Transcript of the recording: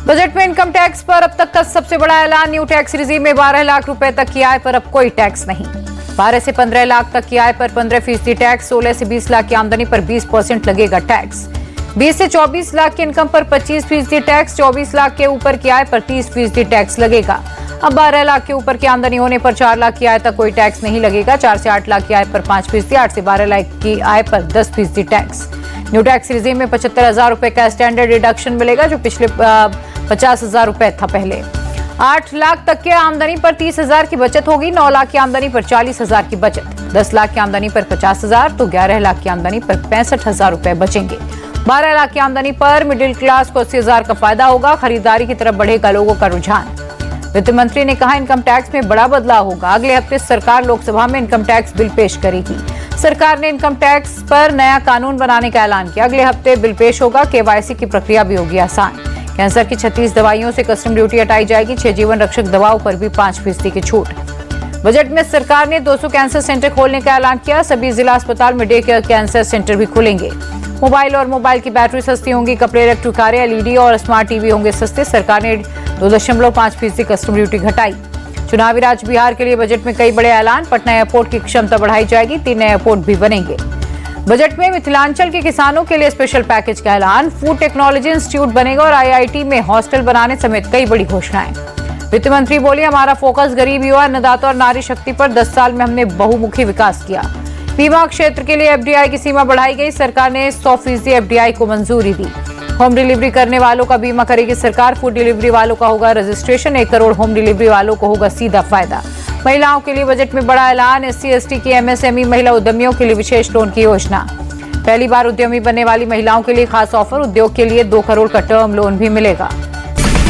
Budget में income tax पर अब तक का सबसे बड़ा ऐलान। न्यू टैक्स रिजीम में 12 लाख रुपए तक की आय पर अब कोई टैक्स नहीं। 12 से 15 लाख तक की आय पर 15% टैक्स। 16 से 20 लाख की आमदनी पर 20% लगेगा टैक्स। 20 से 24 लाख की इनकम पर 25% टैक्स। 24 लाख के ऊपर की आय पर 30% टैक्स लगेगा। अब 12 लाख के ऊपर की आमदनी होने पर 4 लाख की आय तक कोई टैक्स नहीं लगेगा। 4 से 8 लाख की आय पर 5%, 8 से 12 लाख की आय पर 10% टैक्स। न्यू टैक्स रिजीम में 75,000 रुपए का स्टैंडर्ड डिडक्शन मिलेगा, जो पिछले 50,000 रुपए था पहले। 8 लाख तक के आमदनी पर 30,000 की बचत होगी। 9 लाख की आमदनी पर 40,000 की बचत। 10 लाख की आमदनी पर 50,000 तो 11 लाख की आमदनी पर 65,000 रुपए बचेंगे। 12 लाख की आमदनी पर मिडिल क्लास को 80,000 का फायदा होगा। खरीदारी की तरफ बढ़ेगा लोगों का रुझान। वित्त मंत्री ने कहा, इनकम टैक्स में बड़ा बदलाव होगा। अगले हफ्ते सरकार लोकसभा में इनकम टैक्स बिल पेश करेगी। सरकार ने इनकम टैक्स पर नया कानून बनाने का ऐलान किया। अगले हफ्ते बिल पेश होगा। केवाईसी की प्रक्रिया भी होगी आसान। कैंसर की 36 दवाइयों से कस्टम ड्यूटी हटाई जाएगी। 6 जीवन रक्षक दवाओं पर भी 5% की छूट। बजट में सरकार ने 200 कैंसर सेंटर खोलने का ऐलान किया। सभी जिला अस्पताल में डे केयर कैंसर सेंटर भी खुलेंगे। मोबाइल और मोबाइल की बैटरी सस्ती होंगी। कपड़े, इलेक्ट्रिक कारें, एलईडी और स्मार्ट टीवी होंगे सस्ते। सरकार ने 2.5% कस्टम ड्यूटी घटाई। चुनावी राज्य बिहार के लिए बजट में कई बड़े ऐलान। पटना एयरपोर्ट की क्षमता बढ़ाई जाएगी। 3 नए एयरपोर्ट भी बनेंगे। बजट में मिथिलांचल के किसानों के लिए स्पेशल पैकेज का ऐलान। फूड टेक्नोलॉजी इंस्टीट्यूट बनेगा और आईआईटी में हॉस्टल बनाने समेत कई बड़ी घोषणाएं। वित्त मंत्री बोली, हमारा फोकस गरीब, युवा, अन्नदाता और नारी शक्ति पर। 10 साल में हमने बहुमुखी विकास किया। बीमा क्षेत्र के लिए एफडीआई की सीमा बढ़ाई गई। सरकार ने 100% एफडीआई को मंजूरी दी। होम डिलीवरी करने वालों का बीमा करेगी सरकार। फूड डिलीवरी वालों का होगा रजिस्ट्रेशन। 1 करोड़ होम डिलीवरी वालों को होगा सीधा फायदा। महिलाओं के लिए बजट में बड़ा ऐलान। SC/ST की MSME महिला उद्यमियों के लिए विशेष लोन की योजना। पहली बार उद्यमी बनने वाली महिलाओं के लिए खास ऑफर। उद्योग के लिए 2 करोड़ का टर्म लोन भी मिलेगा।